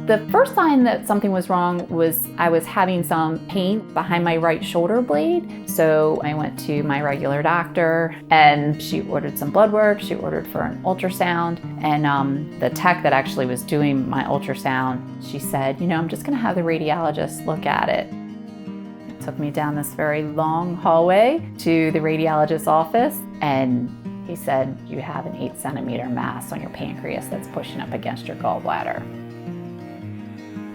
The first sign that something was wrong was I was having some pain behind my right shoulder blade. So I went to my regular doctor and she ordered some blood work. She ordered for an ultrasound. And the tech that actually was doing my ultrasound, she said, I'm just gonna have the radiologist look at it. It took me down this very long hallway to the radiologist's office, and he said, you have an 8-centimeter mass on your pancreas that's pushing up against your gallbladder.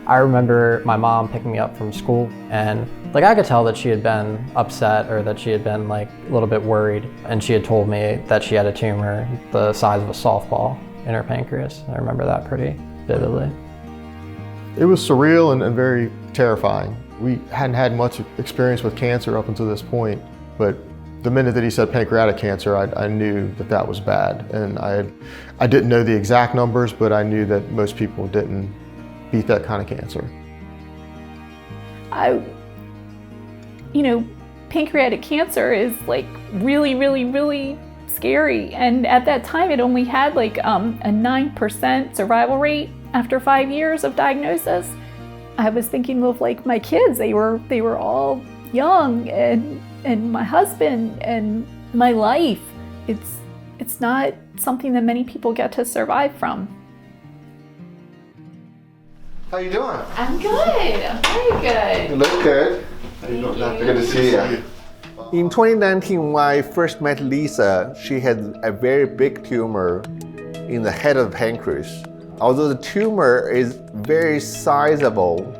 I remember my mom picking me up from school, and I could tell that she had been upset, or that she had been a little bit worried, and she had told me that she had a tumor the size of a softball in her pancreas. I remember that pretty vividly. It was surreal and very terrifying. We hadn't had much experience with cancer up until this point, but the minute that he said pancreatic cancer, I knew that was bad. And I didn't know the exact numbers, but I knew that most people didn't beat that kind of cancer. Pancreatic cancer is really, really, really scary. And at that time, it only had a 9% survival rate after 5 years of diagnosis. I was thinking of my kids. They were all young, and my husband and my life. It's not something that many people get to survive from. How you doing? I'm good. I'm very good. You look good. Good to see you. In 2019, when I first met Lisa, she had a very big tumor in the head of the pancreas. Although the tumor is very sizable,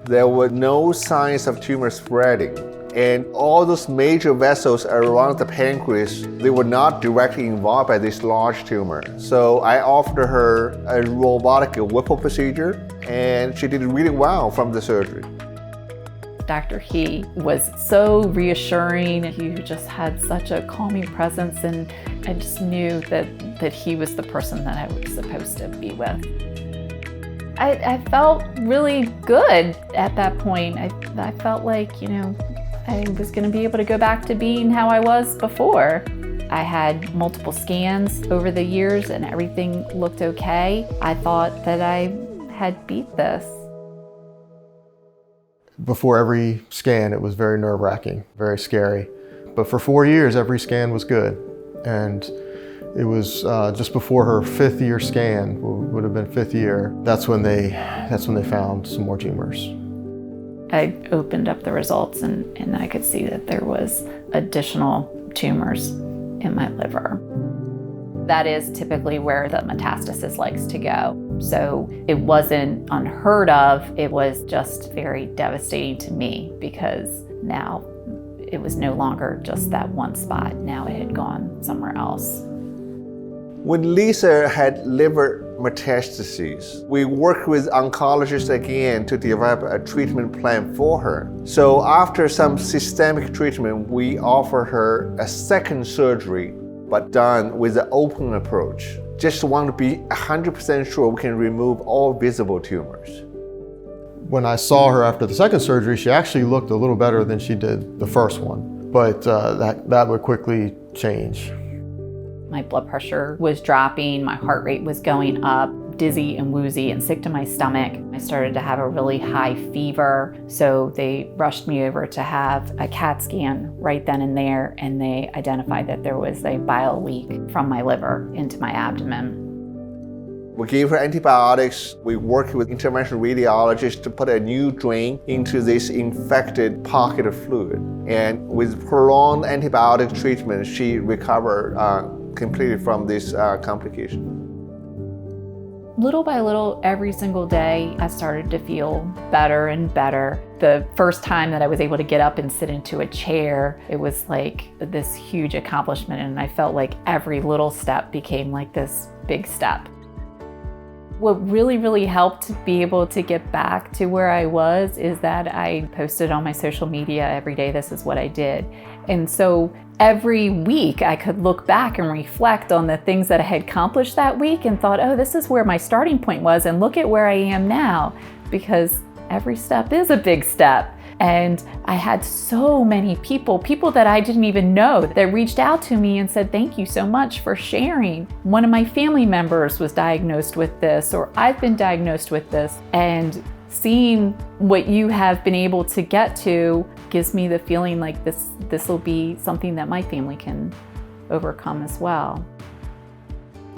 there were no signs of tumor spreading. And all those major vessels around the pancreas, they were not directly involved by this large tumor. So I offered her a robotic Whipple procedure, and she did really well from the surgery. Dr. He was so reassuring. He just had such a calming presence, and I just knew that he was the person that I was supposed to be with. I felt really good at that point. I felt like, I was going to be able to go back to being how I was before. I had multiple scans over the years and everything looked okay. I thought that I had beat this. Before every scan, it was very nerve-wracking, very scary. But for 4 years, every scan was good. And it was just before her 5th year scan, would have been 5th year, that's when they found some more tumors. I opened up the results and I could see that there was additional tumors in my liver. That is typically where the metastasis likes to go. So it wasn't unheard of, it was just very devastating to me because now it was no longer just that one spot. Now it had gone somewhere else. When Lisa had liver metastases, we worked with oncologists again to develop a treatment plan for her. So after some systemic treatment, we offer her a second surgery, but done with an open approach. Just want to be 100% sure we can remove all visible tumors. When I saw her after the second surgery, she actually looked a little better than she did the first one, but that would quickly change. My blood pressure was dropping, my heart rate was going up, dizzy and woozy and sick to my stomach. I started to have a really high fever, so they rushed me over to have a CAT scan right then and there, and they identified that there was a bile leak from my liver into my abdomen. We gave her antibiotics. We worked with interventional radiologists to put a new drain into this infected pocket of fluid. And with prolonged antibiotic treatment, she recovered completely from this complication. Little by little, every single day, I started to feel better and better. The first time that I was able to get up and sit into a chair, it was like this huge accomplishment, and I felt like every little step became like this big step. What really, really helped to be able to get back to where I was is that I posted on my social media every day, this is what I did. And so every week I could look back and reflect on the things that I had accomplished that week and thought, oh, this is where my starting point was, and look at where I am now, because every step is a big step. And I had so many people that I didn't even know, that reached out to me and said, thank you so much for sharing. One of my family members was diagnosed with this, or I've been diagnosed with this. And seeing what you have been able to get to gives me the feeling like this will be something that my family can overcome as well.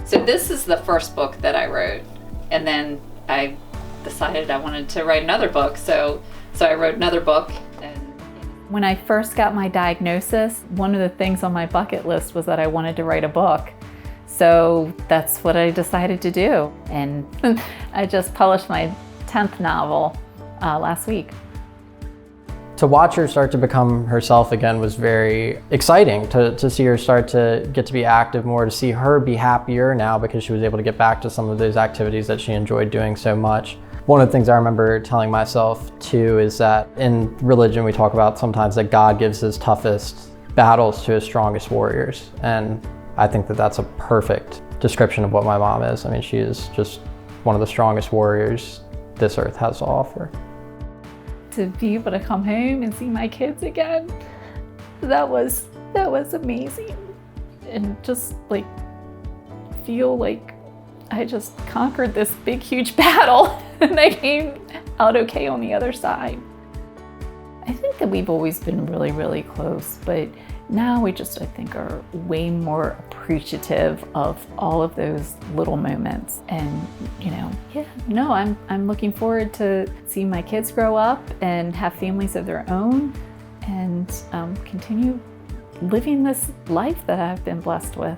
So this is the first book that I wrote, and then I decided I wanted to write another book, so I wrote another book. And when I first got my diagnosis, one of the things on my bucket list was that I wanted to write a book. So that's what I decided to do, and I just published my 10th novel last week. To watch her start to become herself again was very exciting, to see her start to get to be active more, to see her be happier now because she was able to get back to some of those activities that she enjoyed doing so much. One of the things I remember telling myself too is that in religion we talk about sometimes that God gives his toughest battles to his strongest warriors. And I think that that's a perfect description of what my mom is. I mean, she is just one of the strongest warriors this earth has to offer. To be able to come home and see my kids again, that was amazing. And just like feel like I just conquered this big, huge battle and I came out okay on the other side. I think that we've always been really, really close, but now we just, I think, are way more appreciative of all of those little moments. And, I'm looking forward to seeing my kids grow up and have families of their own and continue living this life that I've been blessed with.